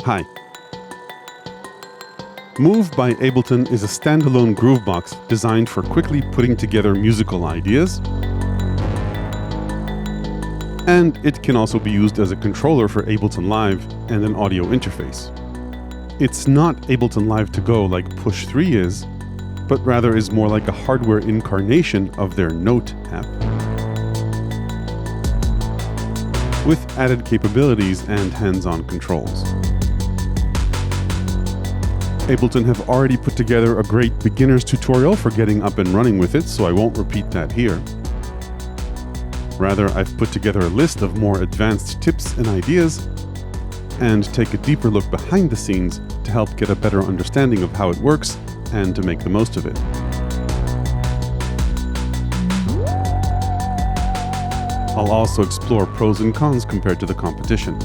Hi. Move by Ableton is a standalone groovebox designed for quickly putting together musical ideas. And it can also be used as a controller for Ableton Live and an audio interface. It's not Ableton Live to go like Push 3 is, but rather is more like a hardware incarnation of their Note app, with added capabilities and hands-on controls. Ableton have already put together a great beginner's tutorial for getting up and running with it, so I won't repeat that here. Rather, I've put together a list of more advanced tips and ideas, and take a deeper look behind the scenes to help get a better understanding of how it works and to make the most of it. I'll also explore pros and cons compared to the competition.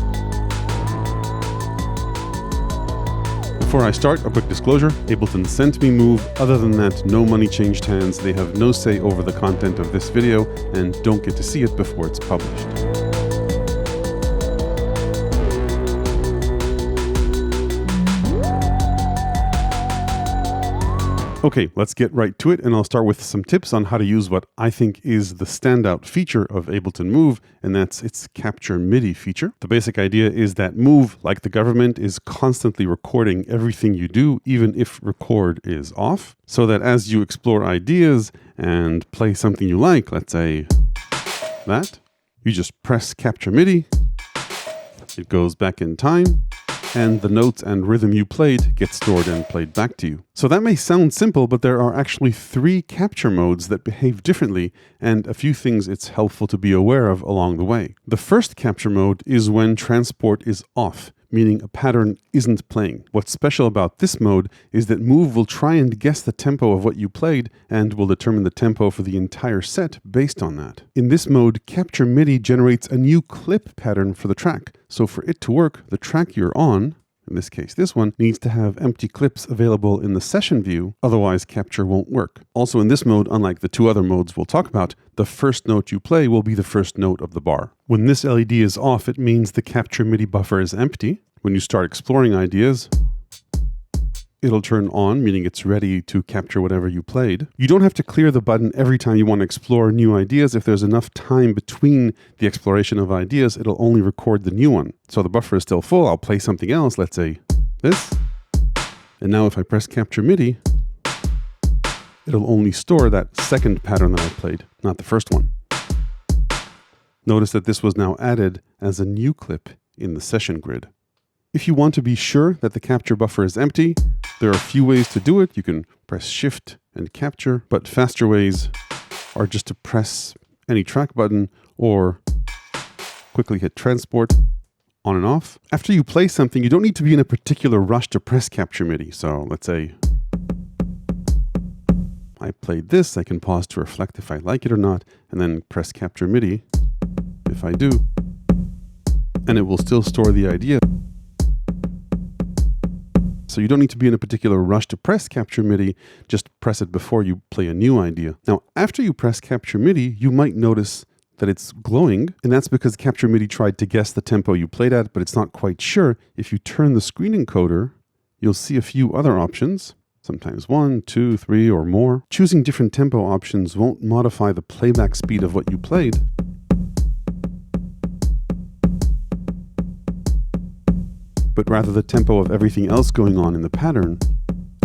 Before I start, a quick disclosure. Ableton sent me Move. Other than that, no money changed hands. They have no say over the content of this video and don't get to see it before it's published. Okay, let's get right to it, and I'll start with some tips on how to use what I think is the standout feature of Ableton Move, and that's its Capture MIDI feature. The basic idea is that Move, like the government, is constantly recording everything you do, even if record is off, so that as you explore ideas and play something you like, let's say that, you just press Capture MIDI, it goes back in time, and the notes and rhythm you played get stored and played back to you. So that may sound simple, but there are actually 3 capture modes that behave differently, and a few things it's helpful to be aware of along the way. The first capture mode is when transport is off, meaning a pattern isn't playing. What's special about this mode is that Move will try and guess the tempo of what you played and will determine the tempo for the entire set based on that. In this mode, Capture MIDI generates a new clip pattern for the track. So for it to work, the track you're on, in this case this one, needs to have empty clips available in the session view, otherwise Capture won't work. Also in this mode, unlike the 2 other modes we'll talk about, the first note you play will be the first note of the bar. When this LED is off, it means the Capture MIDI buffer is empty. When you start exploring ideas, it'll turn on, meaning it's ready to capture whatever you played. You don't have to clear the button every time you want to explore new ideas. If there's enough time between the exploration of ideas, it'll only record the new one. So the buffer is still full. I'll play something else, let's say this. And now if I press Capture MIDI, it'll only store that second pattern that I played, not the first one. Notice that this was now added as a new clip in the session grid. If you want to be sure that the capture buffer is empty, there are a few ways to do it. You can press Shift and Capture, but faster ways are just to press any track button or quickly hit Transport on and off. After you play something, you don't need to be in a particular rush to press Capture MIDI. So let's say I played this, I can pause to reflect if I like it or not, and then press Capture MIDI if I do, and it will still store the idea. So you don't need to be in a particular rush to press Capture MIDI, just press it before you play a new idea. Now, after you press Capture MIDI, you might notice that it's glowing, and that's because Capture MIDI tried to guess the tempo you played at, but it's not quite sure. If you turn the screen encoder, you'll see a few other options, sometimes 1, 2, 3, or more. Choosing different tempo options won't modify the playback speed of what you played, but rather the tempo of everything else going on in the pattern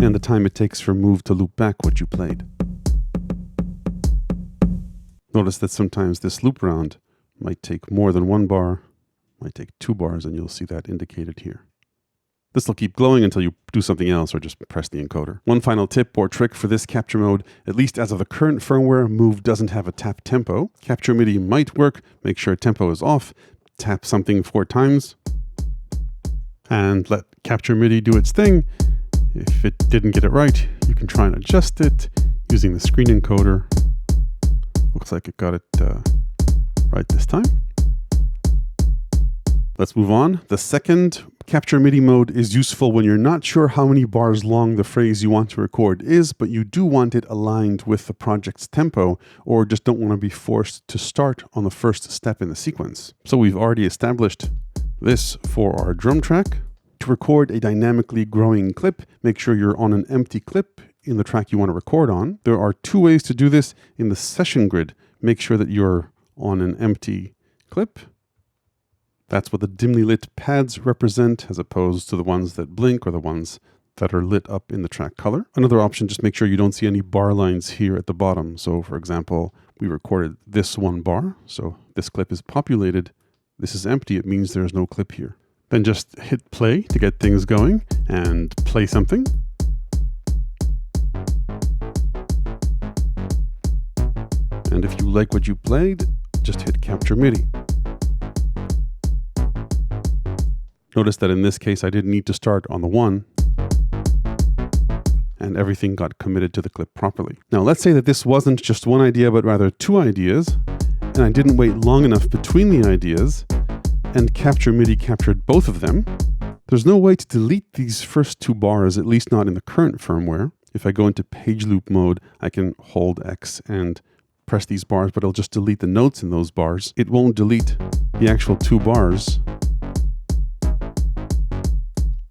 and the time it takes for Move to loop back what you played. Notice that sometimes this loop round might take more than 1 bar, might take 2 bars, and you'll see that indicated here. This will keep glowing until you do something else or just press the encoder. One final tip or trick for this capture mode, at least as of the current firmware, Move doesn't have a tap tempo. Capture MIDI might work. Make sure tempo is off. Tap something 4 times. And let Capture MIDI do its thing. If it didn't get it right, you can try and adjust it using the screen encoder. Looks like it got it right this time. Let's move on. The second Capture MIDI mode is useful when you're not sure how many bars long the phrase you want to record is, but you do want it aligned with the project's tempo, or just don't want to be forced to start on the first step in the sequence. So we've already established this for our drum track. to record a dynamically growing clip, make sure you're on an empty clip in the track you want to record on. There are two ways to do this. In the session grid, make sure that you're on an empty clip. That's what the dimly lit pads represent, as opposed to the ones that blink or the ones that are lit up in the track color. Another option, just make sure you don't see any bar lines here at the bottom. So for example, we recorded this one bar. So this clip is populated. This is empty. It means there's no clip here. Then just hit play to get things going and play something. And if you like what you played, just hit Capture MIDI. Notice that in this case, I didn't need to start on the 1, and everything got committed to the clip properly. Now, let's say that this wasn't just one idea, but rather two ideas, and I didn't wait long enough between the ideas, and Capture MIDI captured both of them. There's no way to delete these first two bars, at least not in the current firmware. If I go into page loop mode, I can hold X and press these bars, but it'll just delete the notes in those bars. It won't delete the actual two bars.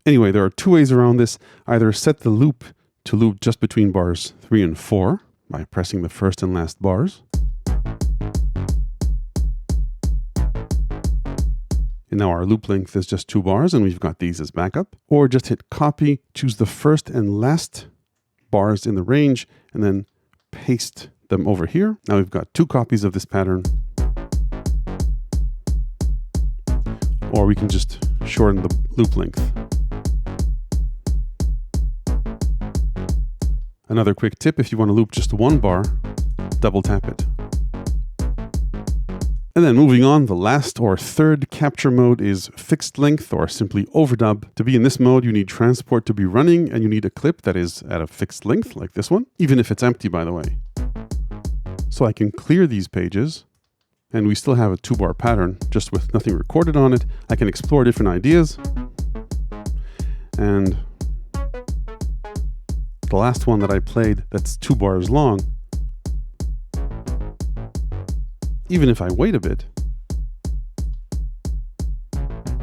Anyway, there are two ways around this. Either set the loop to loop just between bars 3 and 4 by pressing the first and last bars. And now our loop length is just 2 bars, and we've got these as backup. Or just hit copy, choose the first and last bars in the range, and then paste them over here. Now we've got 2 copies of this pattern. Or we can just shorten the loop length. Another quick tip, if you want to loop just 1 bar, double tap it. And then moving on, the last or third capture mode is fixed length or simply overdub. To be in this mode, you need transport to be running, and you need a clip that is at a fixed length like this one, even if it's empty, by the way. So I can clear these pages, and we still have a 2-bar pattern just with nothing recorded on it. I can explore different ideas, and the last one that I played that's 2 bars long, even if I wait a bit,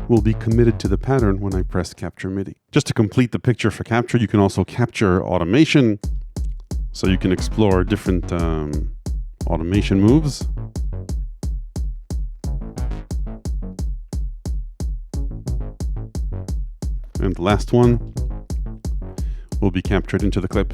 will be committed to the pattern when I press Capture MIDI. Just to complete the picture for capture, you can also capture automation. So you can explore different automation moves. And the last one will be captured into the clip.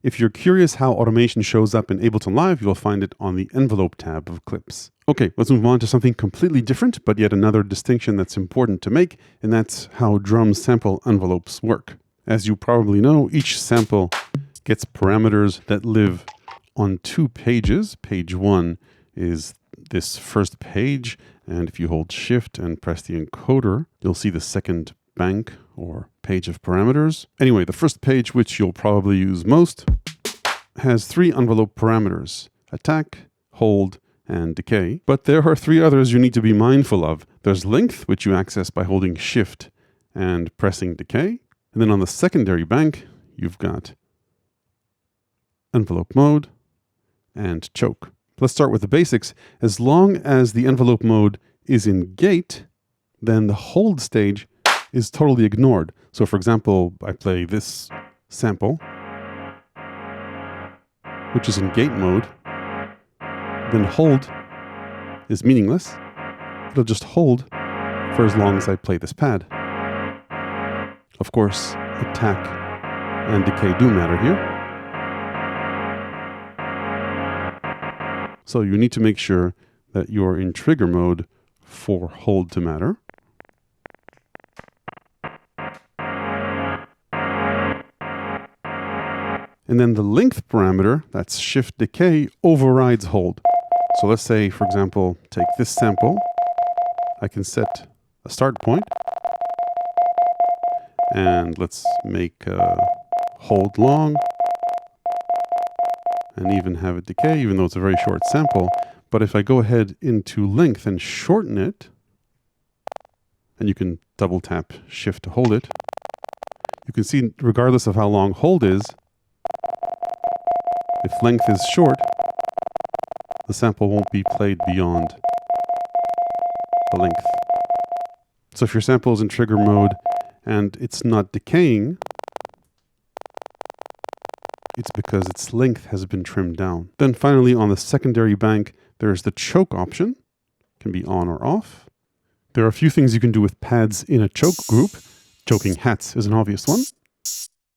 If you're curious how automation shows up in Ableton Live, you'll find it on the envelope tab of clips. Okay, let's move on to something completely different, but yet another distinction that's important to make, and that's how drum sample envelopes work. As you probably know, each sample gets parameters that live on 2 pages. Page 1 is this first page, and if you hold Shift and press the encoder, you'll see the second bank or page of parameters. Anyway, the first page, which you'll probably use most, has 3 envelope parameters: attack, hold, and decay. But there are 3 others you need to be mindful of. There's length, which you access by holding Shift and pressing decay. And then on the secondary bank, you've got envelope mode and choke. Let's start with the basics. As long as the envelope mode is in gate, then the hold stage is totally ignored. So for example, I play this sample, which is in gate mode, then hold is meaningless. It'll just hold for as long as I play this pad. Of course, attack and decay do matter here. So you need to make sure that you're in trigger mode for hold to matter. And then the length parameter, that's shift decay, overrides hold. So let's say, for example, take this sample. I can set a start point. And let's make hold long. And even have it decay, even though it's a very short sample. But if I go ahead into length and shorten it, and you can double tap shift to hold it, you can see regardless of how long hold is, if length is short, the sample won't be played beyond the length. So if your sample is in trigger mode and it's not decaying, it's because its length has been trimmed down. Then finally, on the secondary bank, there's the choke option. Can be on or off. There are a few things you can do with pads in a choke group. Choking hats is an obvious one.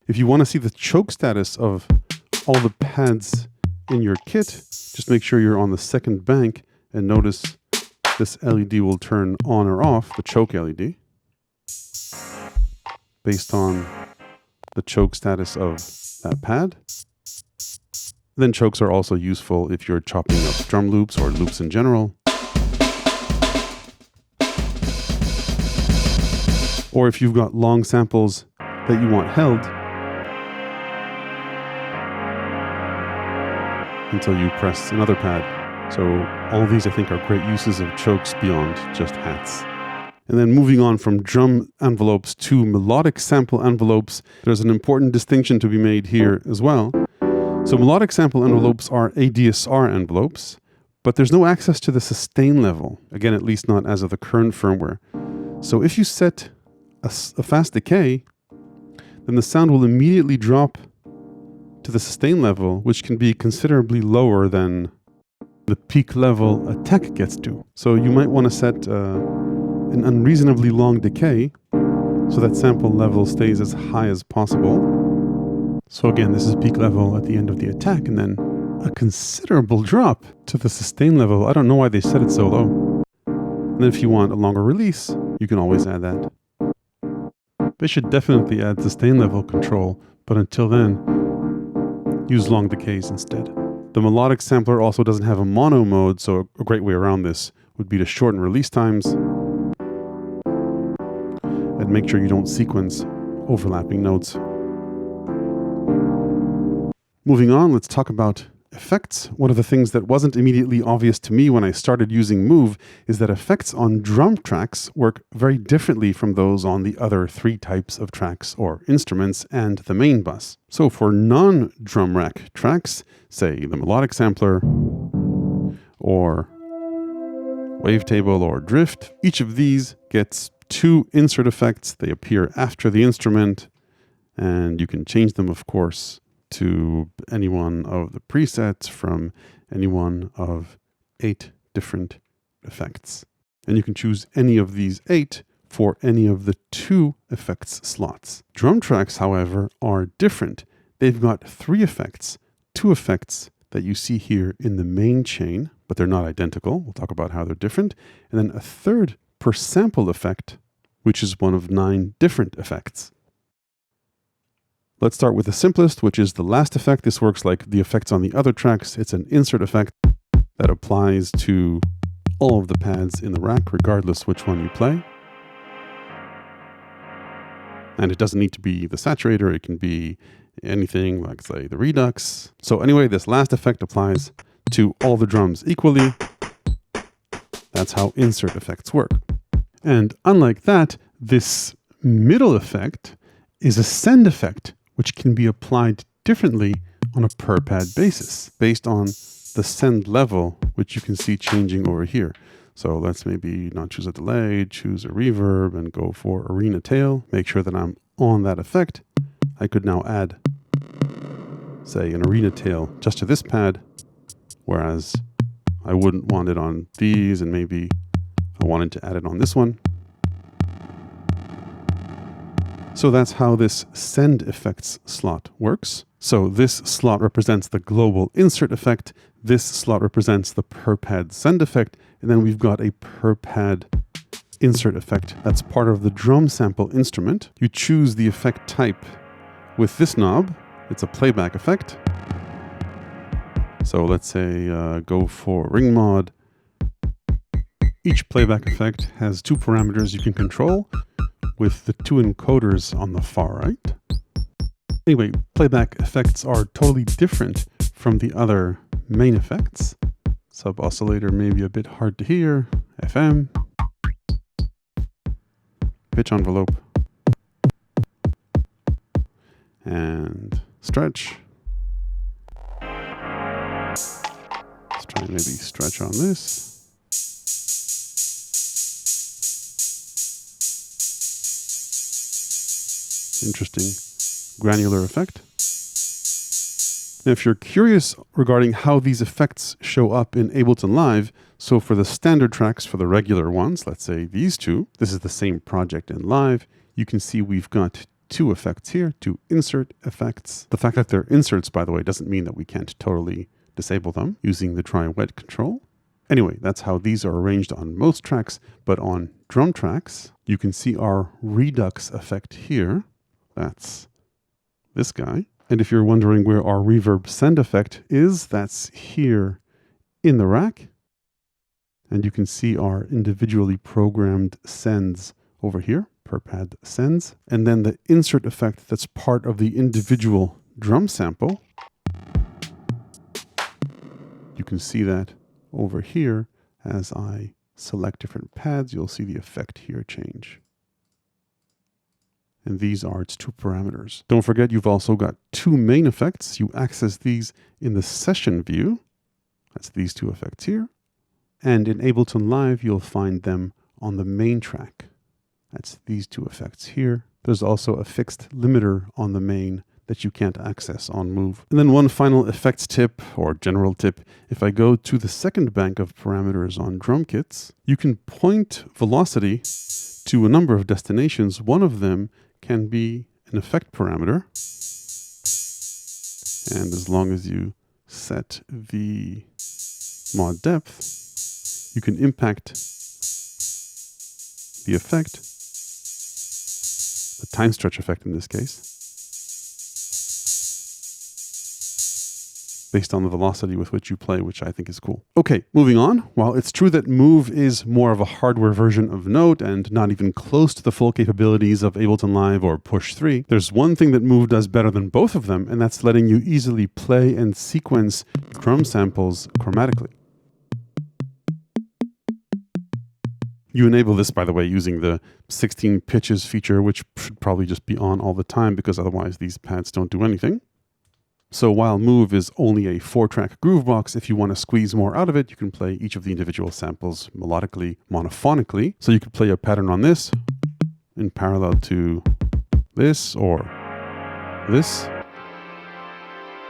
If you want to see the choke status of all the pads in your kit, just make sure you're on the second bank and notice this LED will turn on or off, the choke LED, based on the choke status of that pad. Then chokes are also useful if you're chopping up drum loops or loops in general. Or if you've got long samples that you want held until you press another pad. So all of these I think are great uses of chokes beyond just hats. And then moving on from drum envelopes to melodic sample envelopes, there's an important distinction to be made here as well. So melodic sample envelopes are ADSR envelopes, but there's no access to the sustain level. Again, at least not as of the current firmware. So if you set a fast decay, then the sound will immediately drop to the sustain level, which can be considerably lower than the peak level a tech gets to. So you might want to set an unreasonably long decay so that sample level stays as high as possible. So again, this is peak level at the end of the attack, and then a considerable drop to the sustain level. I don't know why they set it so low. And then if you want a longer release, you can always add that. They should definitely add sustain level control, but until then, use long decays instead. The melodic sampler also doesn't have a mono mode, so a great way around this would be to shorten release times and make sure you don't sequence overlapping notes. Moving on, let's talk about effects. One of the things that wasn't immediately obvious to me when I started using Move is that effects on drum tracks work very differently from those on the other three types of tracks or instruments and the main bus. So for non-drum rack tracks, say the melodic sampler or wavetable or drift, each of these gets two insert effects. They appear after the instrument, and you can change them, of course, to any one of the presets from any one of 8 different effects. And you can choose any of these 8 for any of the 2 effects slots. Drum tracks, however, are different. They've got 3 effects, 2 effects that you see here in the main chain, but they're not identical. We'll talk about how they're different. And then a third per sample effect, which is one of 9 different effects. Let's start with the simplest, which is the last effect. This works like the effects on the other tracks. It's an insert effect that applies to all of the pads in the rack, regardless which one you play. And it doesn't need to be the saturator. It can be anything like, say, the redux. So anyway, this last effect applies to all the drums equally. That's how insert effects work. And unlike that, this middle effect is a send effect, which can be applied differently on a per pad basis based on the send level, which you can see changing over here. So let's maybe not choose a delay, choose a reverb and go for arena tail. Make sure that I'm on that effect. I could now add, say, an arena tail just to this pad, whereas I wouldn't want it on these, and maybe I wanted to add it on this one. So that's how this send effects slot works. So this slot represents the global insert effect. This slot represents the per pad send effect. And then we've got a per pad insert effect. That's part of the drum sample instrument. You choose the effect type with this knob. It's a playback effect. So let's say go for ring mod. Each playback effect has 2 parameters you can control, with the 2 encoders on the far right. Anyway, playback effects are totally different from the other main effects. Sub oscillator may be a bit hard to hear. FM. Pitch envelope. And stretch. Let's try maybe stretch on this. interesting granular effect. Now, if you're curious regarding how these effects show up in Ableton Live, so for the standard tracks, for the regular ones, let's say these two, this is the same project in Live, you can see we've got two effects here, two insert effects. The fact that they're inserts, by the way, doesn't mean that we can't totally disable them using the dry wet control. Anyway, that's how these are arranged on most tracks, but on drum tracks, you can see our redux effect here. That's this guy. And if you're wondering where our reverb send effect is, that's here in the rack. And you can see our individually programmed sends over here, per pad sends. And then the insert effect that's part of the individual drum sample. You can see that over here. As I select different pads, you'll see the effect here change. And these are its two parameters. Don't forget, you've also got two main effects. You access these in the session view. That's these two effects here. And in Ableton Live, you'll find them on the main track. That's these two effects here. There's also a fixed limiter on the main that you can't access on Move. And then one final effects tip or general tip. If I go to the second bank of parameters on drum kits, you can point velocity to a number of destinations. One of them can be an effect parameter. And as long as you set the mod depth, you can impact the effect, the Timestretch effect in this case, based on the velocity with which you play, which I think is cool. Okay, moving on. While it's true that Move is more of a hardware version of Note and not even close to the full capabilities of Ableton Live or Push 3, there's one thing that Move does better than both of them, and that's letting you easily play and sequence drum samples chromatically. You enable this, by the way, using the 16 pitches feature, which should probably just be on all the time because otherwise these pads don't do anything. So while Move is only a 4-track groovebox, if you want to squeeze more out of it, you can play each of the individual samples melodically, monophonically. So you could play a pattern on this in parallel to this or this,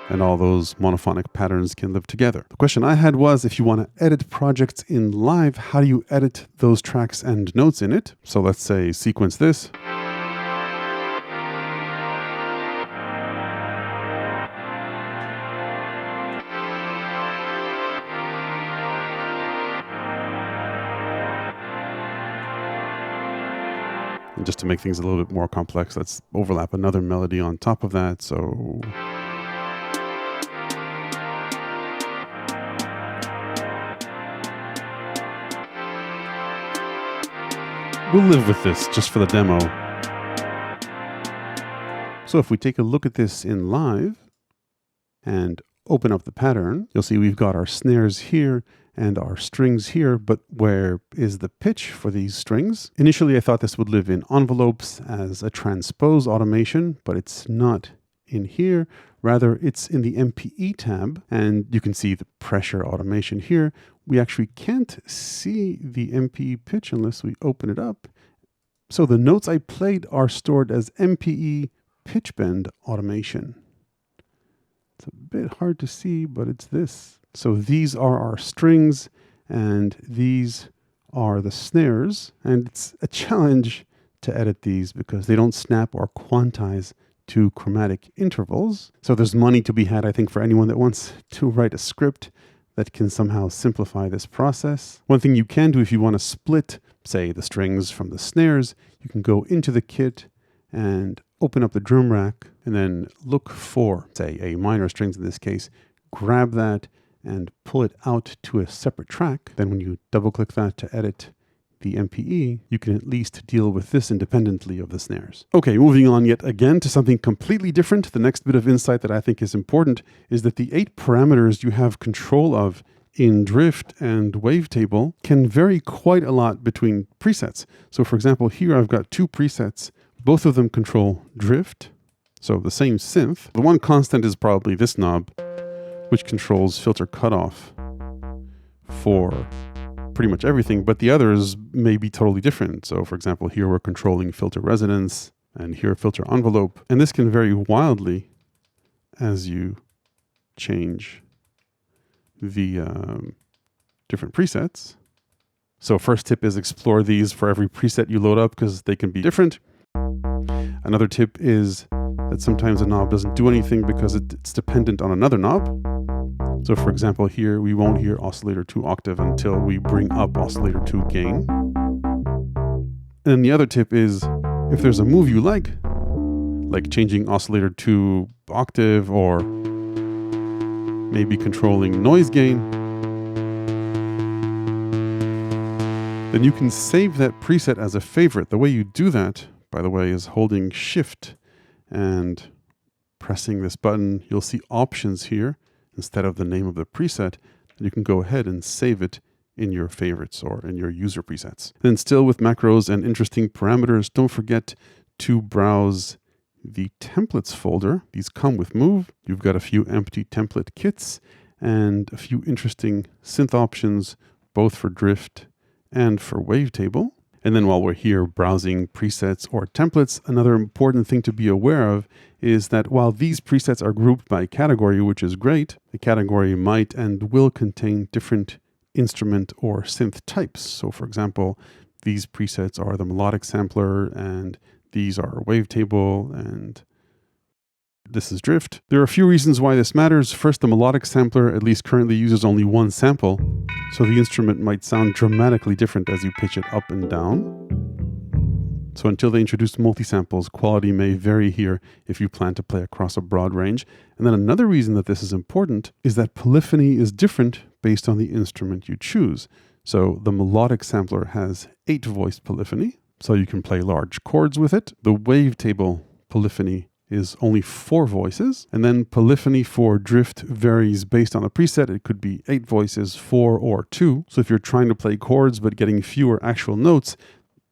and all those monophonic patterns can live together. The question I had was, if you want to edit projects in Live, how do you edit those tracks and notes in it? So let's say sequence this. And just to make things a little bit more complex, let's overlap another melody on top of that. So we'll live with this just for the demo. So if we take a look at this in Live and open up the pattern, you'll see we've got our snares here and our strings here, but where is the pitch for these strings? Initially, I thought this would live in envelopes as a transpose automation, but it's not in here. Rather, it's in the MPE tab, and you can see the pressure automation here. We actually can't see the MPE pitch unless we open it up. So the notes I played are stored as MPE pitch bend automation. It's a bit hard to see, but it's this. So these are our strings, and these are the snares. And it's a challenge to edit these because they don't snap or quantize to chromatic intervals. So there's money to be had, I think, for anyone that wants to write a script that can somehow simplify this process. One thing you can do if you want to split, say, the strings from the snares, you can go into the kit and open up the drum rack and then look for, say, A minor strings in this case, grab that and pull it out to a separate track. Then when you double click that to edit the MPE, you can at least deal with this independently of the snares. Okay, moving on yet again to something completely different. The next bit of insight that I think is important is that the 8 parameters you have control of in drift and wavetable can vary quite a lot between presets. So for example, here I've got 2 presets. Both of them control drift, so the same synth. The one constant is probably this knob, which controls filter cutoff for pretty much everything, but the others may be totally different. So for example, here we're controlling filter resonance, and here filter envelope. And this can vary wildly as you change the different presets. So first tip is explore these for every preset you load up because they can be different. Another tip is that sometimes a knob doesn't do anything because it's dependent on another knob. So for example, here we won't hear oscillator 2 octave until we bring up oscillator 2 gain. And then the other tip is if there's a move you like changing oscillator 2 octave or maybe controlling noise gain, then you can save that preset as a favorite. The way you do that, by the way, is holding Shift and pressing this button. You'll see options here instead of the name of the preset. And you can go ahead and save it in your favorites or in your user presets. Then still with macros and interesting parameters, don't forget to browse the templates folder. These come with Move. You've got a few empty template kits and a few interesting synth options, both for drift and for wavetable. And then while we're here browsing presets or templates, another important thing to be aware of is that while these presets are grouped by category, which is great, the category might and will contain different instrument or synth types. So for example, these presets are the melodic sampler and these are wavetable and this is drift. There are a few reasons why this matters. First, the melodic sampler at least currently uses only one sample, so the instrument might sound dramatically different as you pitch it up and down. So until they introduce multi-samples, quality may vary here if you plan to play across a broad range. And then another reason that this is important is that polyphony is different based on the instrument you choose. So the melodic sampler has 8-voice polyphony, so you can play large chords with it. The wavetable polyphony is only 4 voices. And then polyphony for drift varies based on the preset. It could be 8 voices, 4 or 2. So if you're trying to play chords but getting fewer actual notes,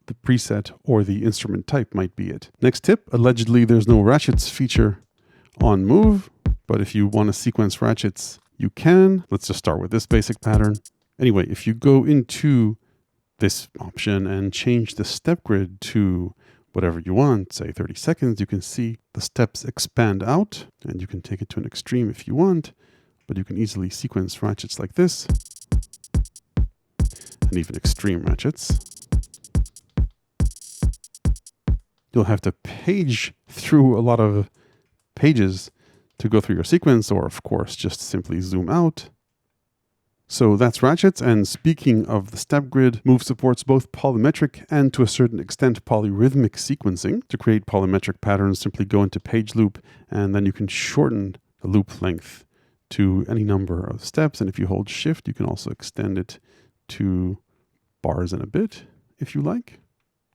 the preset or the instrument type might be it. Next tip, allegedly there's no ratchets feature on Move, but if you want to sequence ratchets, you can. Let's just start with this basic pattern. Anyway, if you go into this option and change the step grid to whatever you want, say 30 seconds, you can see the steps expand out, and you can take it to an extreme if you want, but you can easily sequence ratchets like this, and even extreme ratchets. You'll have to page through a lot of pages to go through your sequence, or of course, just simply zoom out. So that's ratchets, and speaking of the step grid, Move supports both polymetric and to a certain extent polyrhythmic sequencing. To create polymetric patterns, simply go into page loop, and then you can shorten the loop length to any number of steps. And if you hold Shift, you can also extend it to bars and a bit, if you like.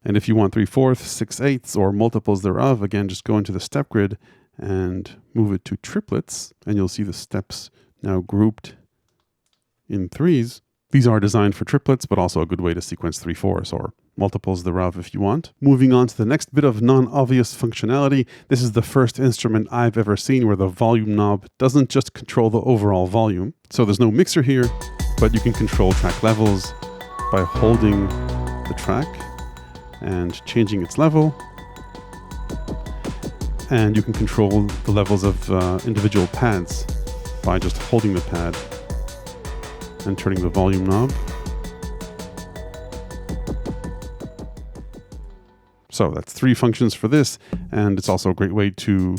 And if you want 3/4, 6/8, or multiples thereof, again, just go into the step grid and move it to triplets, and you'll see the steps now grouped in 3s. These are designed for triplets, but also a good way to sequence 3/4 or multiples thereof if you want. Moving on to the next bit of non-obvious functionality. This is the first instrument I've ever seen where the volume knob doesn't just control the overall volume. So there's no mixer here, but you can control track levels by holding the track and changing its level. And you can control the levels of individual pads by just holding the pad and turning the volume knob. So that's 3 functions for this, and it's also a great way to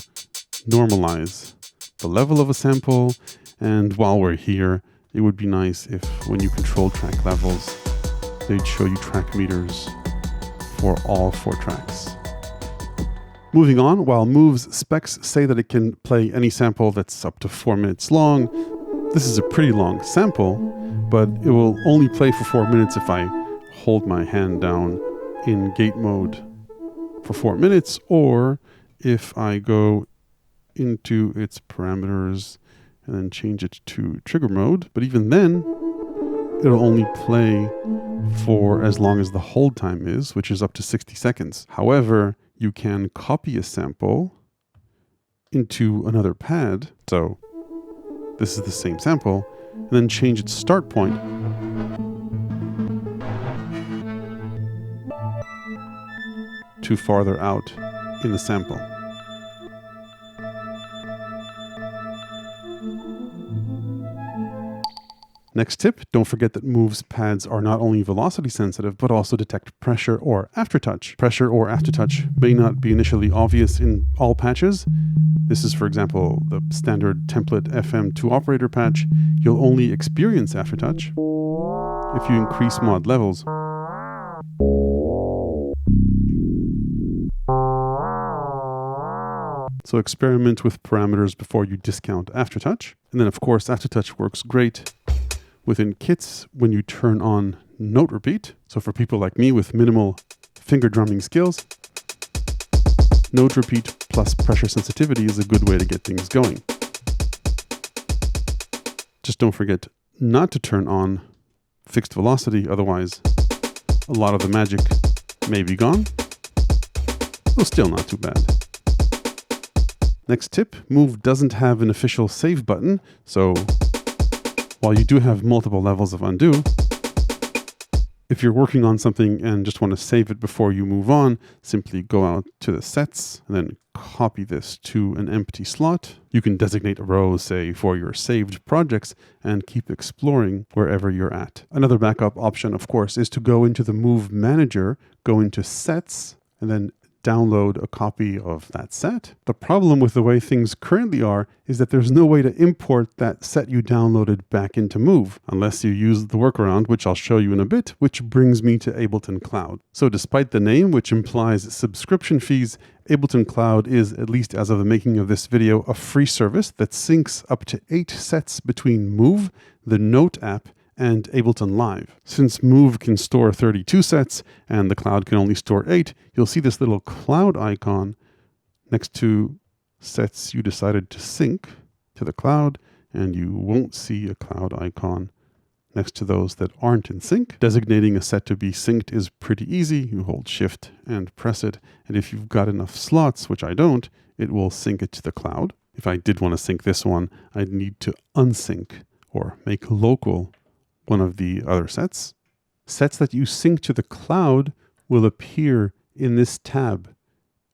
normalize the level of a sample. And while we're here, it would be nice if when you control track levels, they'd show you track meters for all 4 tracks. Moving on, while Move's specs say that it can play any sample that's up to 4 minutes long, this is a pretty long sample, but it will only play for 4 minutes if I hold my hand down in gate mode for 4 minutes, or if I go into its parameters and then change it to trigger mode. But even then, it'll only play for as long as the hold time is, which is up to 60 seconds. However, you can copy a sample into another pad. So this is the same sample, and then change its start point to farther out in the sample. Next tip, don't forget that Move's pads are not only velocity sensitive, but also detect pressure or aftertouch. Pressure or aftertouch may not be initially obvious in all patches. This is, for example, the standard template FM2 operator patch. You'll only experience aftertouch if you increase mod levels. So experiment with parameters before you discount aftertouch. And then, of course, aftertouch works great within kits when you turn on note repeat. So for people like me with minimal finger drumming skills, note repeat plus pressure sensitivity is a good way to get things going. Just don't forget not to turn on fixed velocity, otherwise a lot of the magic may be gone, though still not too bad. Next tip, Move doesn't have an official save button, so while you do have multiple levels of undo, if you're working on something and just want to save it before you move on, simply go out to the sets and then copy this to an empty slot. You can designate a row, say, for your saved projects and keep exploring wherever you're at. Another backup option, of course, is to go into the Move Manager, go into Sets, and then download a copy of that set. The problem with the way things currently are is that there's no way to import that set you downloaded back into Move, unless you use the workaround, which I'll show you in a bit, which brings me to Ableton Cloud. So despite the name, which implies subscription fees, Ableton Cloud is, at least as of the making of this video, a free service that syncs up to 8 sets between Move, the Note app, and Ableton Live. Since Move can store 32 sets and the cloud can only store 8, you'll see this little cloud icon next to sets you decided to sync to the cloud, and you won't see a cloud icon next to those that aren't in sync. Designating a set to be synced is pretty easy. You hold Shift and press it, and if you've got enough slots, which I don't, it will sync it to the cloud. If I did want to sync this one, I'd need to unsync or make local one of the other sets. Sets that you sync to the cloud will appear in this tab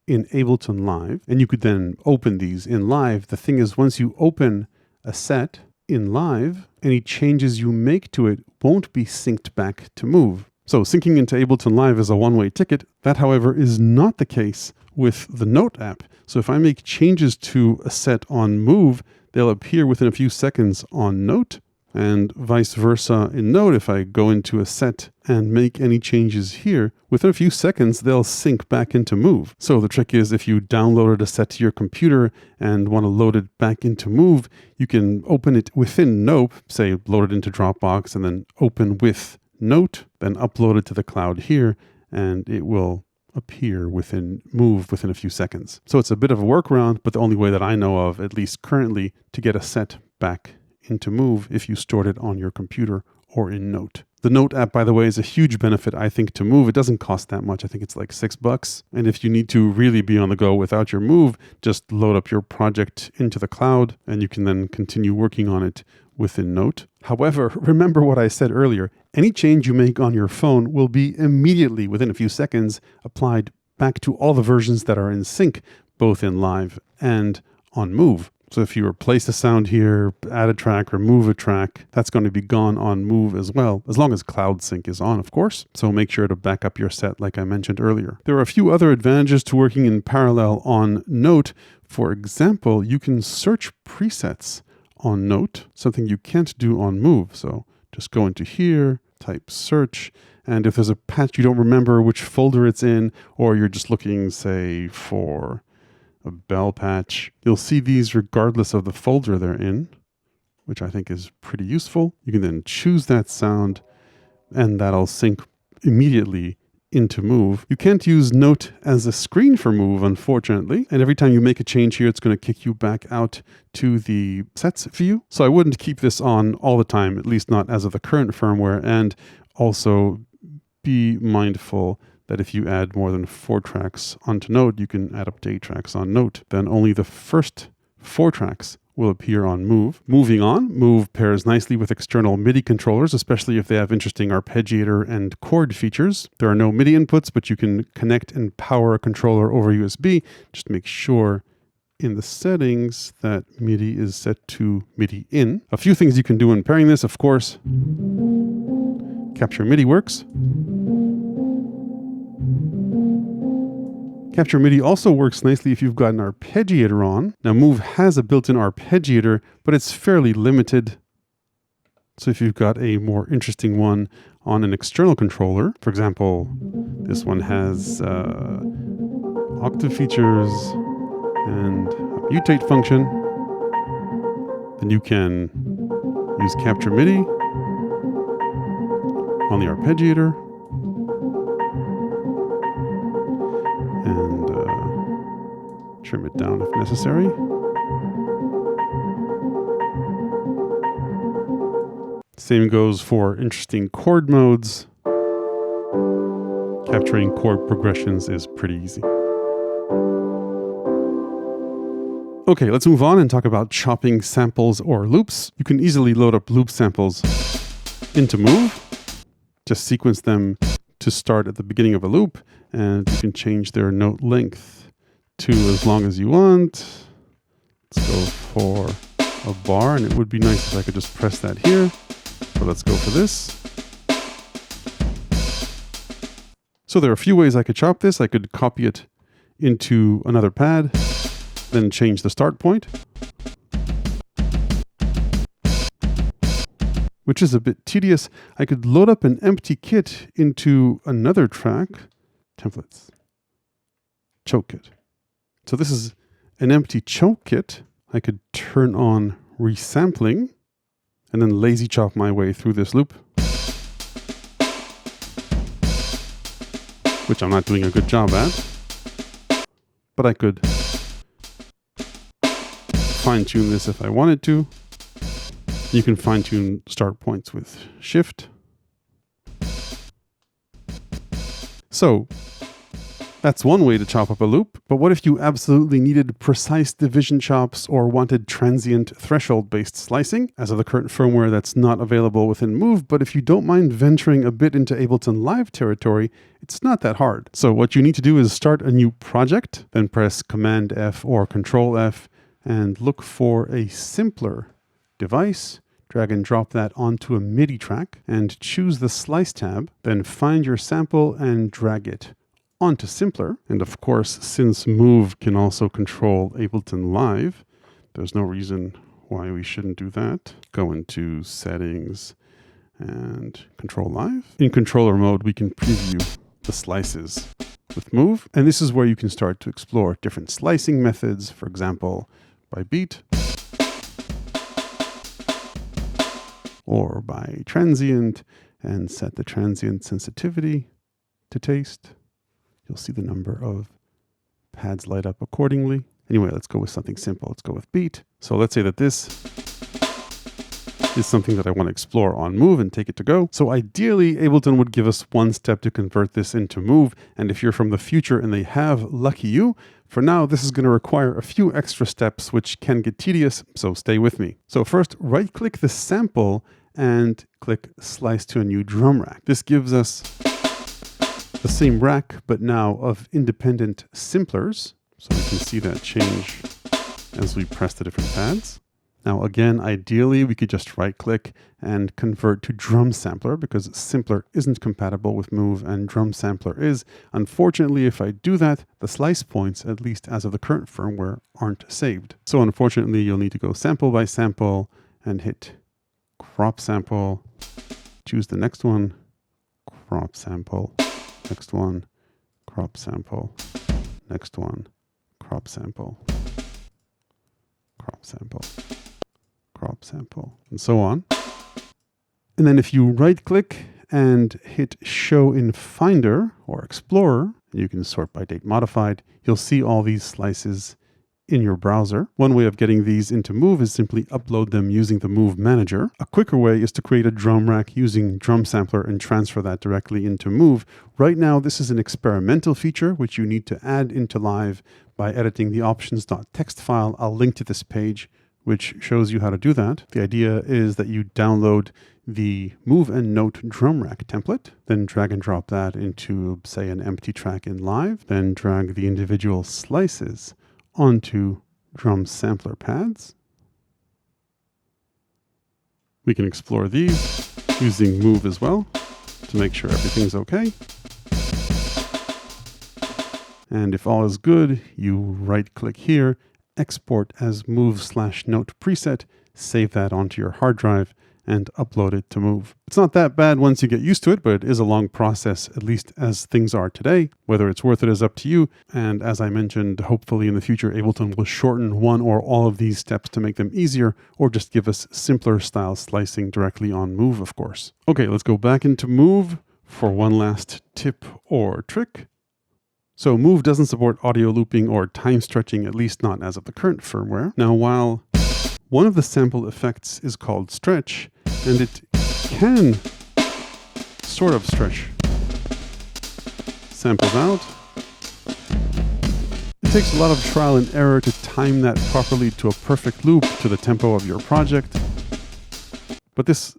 in Ableton Live, and you could then open these in Live. The thing is, once you open a set in Live, any changes you make to it won't be synced back to Move. So syncing into Ableton Live is a one-way ticket. That, however, is not the case with the Note app. So if I make changes to a set on Move, they'll appear within a few seconds on Note, and vice versa in Note. If I go into a set and make any changes here, within a few seconds, they'll sync back into Move. So the trick is, if you downloaded a set to your computer and want to load it back into Move, you can open it within Note, say load it into Dropbox and then open with Note, then upload it to the cloud here, and it will appear within Move within a few seconds. So it's a bit of a workaround, but the only way that I know of, at least currently, to get a set back into Move if you stored it on your computer or in Note. The Note app, by the way, is a huge benefit, I think, to Move. It doesn't cost that much. I think it's like $6. And if you need to really be on the go without your Move, just load up your project into the cloud and you can then continue working on it within Note. However, remember what I said earlier. Any change you make on your phone will be immediately, within a few seconds, applied back to all the versions that are in sync, both in Live and on Move. So if you replace a sound here, add a track, remove a track, that's going to be gone on Move as well, as long as Cloud Sync is on, of course. So make sure to back up your set like I mentioned earlier. There are a few other advantages to working in parallel on Note. For example, you can search presets on Note, something you can't do on Move. So just go into here, type search, and if there's a patch you don't remember which folder it's in, or you're just looking, say, for a bell patch, you'll see these regardless of the folder they're in, which I think is pretty useful. You can then choose that sound and that'll sync immediately into Move. You can't use Note as a screen for Move, unfortunately. And every time you make a change here, it's going to kick you back out to the sets view. So I wouldn't keep this on all the time, at least not as of the current firmware. And also be mindful that if you add more than 4 tracks onto Note, you can add up to 8 tracks on Note. Then only the first 4 tracks will appear on Move. Moving on, Move pairs nicely with external MIDI controllers, especially if they have interesting arpeggiator and chord features. There are no MIDI inputs, but you can connect and power a controller over USB. Just make sure in the settings that MIDI is set to MIDI in. A few things you can do when pairing this, of course. Capture MIDI works. Capture MIDI also works nicely if you've got an arpeggiator on. Now Move has a built-in arpeggiator, but it's fairly limited. So if you've got a more interesting one on an external controller, for example, this one has octave features and a mutate function, then you can use Capture MIDI on the arpeggiator and trim it down if necessary. Same goes for interesting chord modes. Capturing chord progressions is pretty easy. Okay, let's move on and talk about chopping samples or loops. You can easily load up loop samples into Move. Just sequence them to start at the beginning of a loop, and you can change their note length to as long as you want. Let's go for a bar, and it would be nice if I could just press that here. So let's go for this. So there are a few ways I could chop this. I could copy it into another pad, then change the start point, which is a bit tedious. I could load up an empty kit into another track, templates, choke kit. So this is an empty choke kit. I could turn on resampling and then lazy chop my way through this loop, which I'm not doing a good job at, but I could fine tune this if I wanted to. You can fine tune start points with Shift. So that's one way to chop up a loop, but what if you absolutely needed precise division chops or wanted transient threshold-based slicing? As of the current firmware, that's not available within Move, but if you don't mind venturing a bit into Ableton Live territory, it's not that hard. So what you need to do is start a new project, then press Command F or Control F, and look for a simpler device. Drag and drop that onto a MIDI track, and choose the Slice tab, then find your sample and drag it onto Simpler. And of course, since Move can also control Ableton Live, there's no reason why we shouldn't do that. Go into Settings and Control Live. In controller mode, we can preview the slices with Move. And this is where you can start to explore different slicing methods, for example, by beat or by transient, and set the transient sensitivity to taste. You'll see the number of pads light up accordingly. Anyway, let's go with something simple. Let's go with beat. So let's say that this is something that I want to explore on Move and take it to go. So ideally, Ableton would give us one step to convert this into Move. And if you're from the future and they have, lucky you. For now, this is going to require a few extra steps, which can get tedious, so stay with me. So first, right-click the sample and click Slice to a new drum rack. This gives us the same rack, but now of independent simplers. So we can see that change as we press the different pads. Now again, ideally, we could just right-click and convert to drum sampler, because simpler isn't compatible with Move and drum sampler is. Unfortunately, if I do that, the slice points, at least as of the current firmware, aren't saved. So unfortunately, you'll need to go sample by sample and hit crop sample, choose the next one, crop sample, next one, crop sample, next one, crop sample, crop sample, crop sample, and so on. And then if you right click and hit show in Finder or Explorer, you can sort by date modified, you'll see all these slices in your browser. One way of getting these into Move is simply upload them using the Move Manager. A quicker way is to create a drum rack using Drum Sampler and transfer that directly into Move. Right now, this is an experimental feature which you need to add into Live by editing the options.txt file. I'll link to this page which shows you how to do that. The idea is that you download the Move and Note drum rack template, then drag and drop that into, say, an empty track in Live, then drag the individual slices onto drum sampler pads. We can explore these using Move as well to make sure everything's okay. And if all is good, you right-click here, export as Move/Note preset, save that onto your hard drive, and upload it to Move. It's not that bad once you get used to it, but it is a long process, at least as things are today. Whether it's worth it is up to you. And as I mentioned, hopefully in the future, Ableton will shorten one or all of these steps to make them easier, or just give us simpler style slicing directly on Move, of course. Okay, let's go back into Move for one last tip or trick. So Move doesn't support audio looping or time stretching, at least not as of the current firmware. Now, while one of the sample effects is called stretch, and it can sort of stretch samples out, it takes a lot of trial and error to time that properly to a perfect loop to the tempo of your project. But this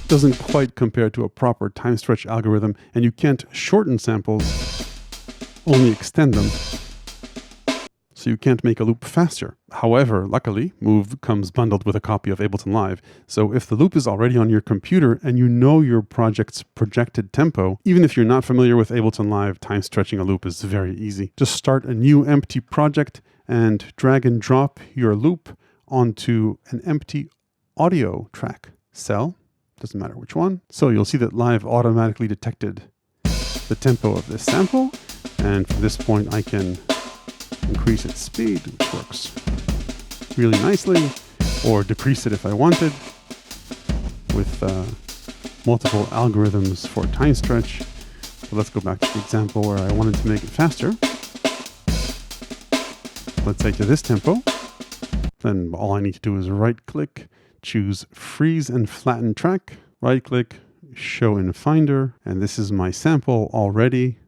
doesn't quite compare to a proper time stretch algorithm, and you can't shorten samples, only extend them. So you can't make a loop faster. However, luckily, Move comes bundled with a copy of Ableton Live. So if the loop is already on your computer and you know your project's projected tempo, even if you're not familiar with Ableton Live, time stretching a loop is very easy. Just start a new empty project and drag and drop your loop onto an empty audio track cell. Doesn't matter which one. So you'll see that Live automatically detected the tempo of this sample. And from this point, I can increase its speed, which works really nicely, or decrease it if I wanted, with multiple algorithms for time stretch. So let's go back to the example where I wanted to make it faster. Let's say to this tempo. Then all I need to do is right-click, choose Freeze and Flatten Track, right-click, Show in Finder, and this is my sample already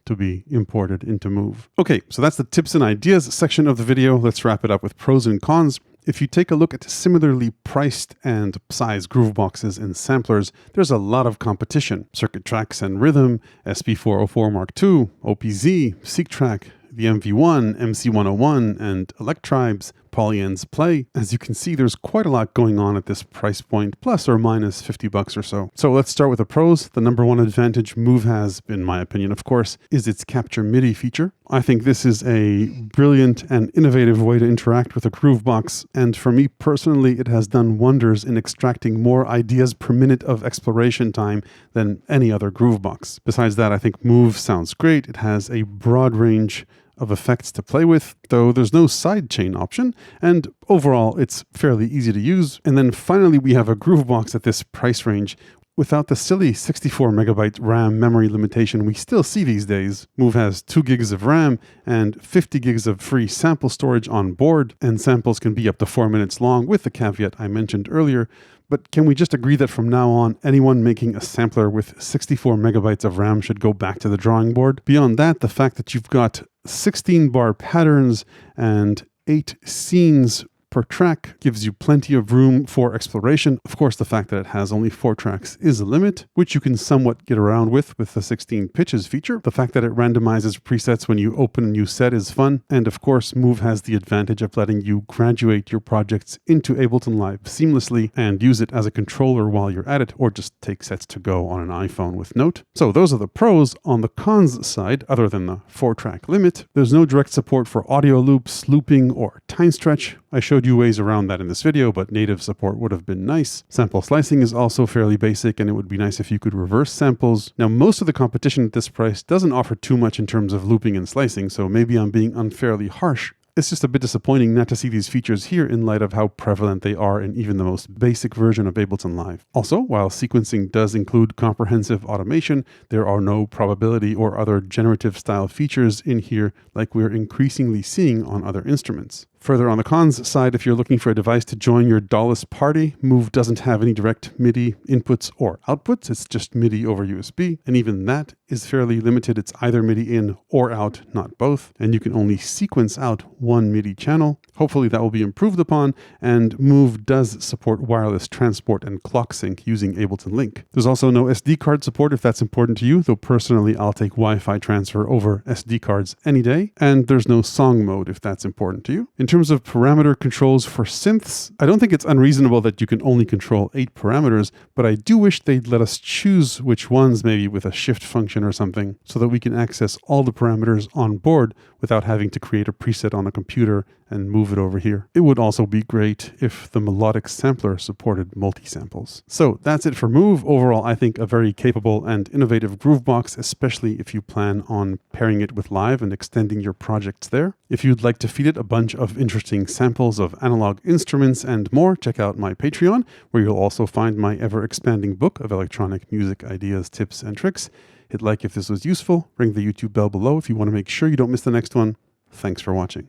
to be imported into Move. Okay, so that's the tips and ideas section of the video. Let's wrap it up with pros and cons. If you take a look at similarly priced and sized groove boxes and samplers, there's a lot of competition. Circuit Tracks and Rhythm, SP404 Mark II, OPZ, SeekTrack, the MV1, MC101, and Electribes, Polyends Play. As you can see, there's quite a lot going on at this price point, plus or minus 50 bucks or so. So let's start with the pros. The number one advantage Move has, in my opinion, of course, is its Capture MIDI feature. I think this is a brilliant and innovative way to interact with a groovebox, and for me personally, it has done wonders in extracting more ideas per minute of exploration time than any other groovebox. Besides that, I think Move sounds great. It has a broad range of effects to play with, though there's no sidechain option, and overall it's fairly easy to use. And then finally we have a groovebox at this price range without the silly 64 megabyte RAM memory limitation we still see these days. Move has 2 gigs of RAM and 50 gigs of free sample storage on board, and samples can be up to 4 minutes long with the caveat I mentioned earlier. But can we just agree that from now on, anyone making a sampler with 64 megabytes of RAM should go back to the drawing board? Beyond that, the fact that you've got 16 bar patterns and 8 scenes per track gives you plenty of room for exploration. Of course, the fact that it has only 4 tracks is a limit, which you can somewhat get around with the 16 pitches feature. The fact that it randomizes presets when you open a new set is fun. And of course, Move has the advantage of letting you graduate your projects into Ableton Live seamlessly and use it as a controller while you're at it, or just take sets to go on an iPhone with Note. So those are the pros. On the cons side, other than the 4-track limit, there's no direct support for audio loops, looping, or time stretch. I showed you ways around that in this video, but native support would have been nice. Sample slicing is also fairly basic, and it would be nice if you could reverse samples. Now, most of the competition at this price doesn't offer too much in terms of looping and slicing, so maybe I'm being unfairly harsh. It's just a bit disappointing not to see these features here in light of how prevalent they are in even the most basic version of Ableton Live. Also, while sequencing does include comprehensive automation, there are no probability or other generative style features in here like we're increasingly seeing on other instruments. Further on the cons side, if you're looking for a device to join your DAWless party, Move doesn't have any direct MIDI inputs or outputs. It's just MIDI over USB. And even that is fairly limited. It's either MIDI in or out, not both. And you can only sequence out one MIDI channel. Hopefully that will be improved upon. And Move does support wireless transport and clock sync using Ableton Link. There's also no SD card support if that's important to you, though personally I'll take Wi-Fi transfer over SD cards any day. And there's no song mode if that's important to you. In terms of parameter controls for synths, I don't think it's unreasonable that you can only control 8 parameters, but I do wish they'd let us choose which ones, maybe with a shift function or something, so that we can access all the parameters on board without having to create a preset on a computer and move it over here. It would also be great if the Melodic sampler supported multi-samples. So that's it for Move. Overall, I think a very capable and innovative groovebox, especially if you plan on pairing it with Live and extending your projects there. If you'd like to feed it a bunch of interesting samples of analog instruments and more, check out my Patreon, where you'll also find my ever-expanding book of electronic music ideas, tips, and tricks. Hit like if this was useful, ring the YouTube bell below if you want to make sure you don't miss the next one. Thanks for watching.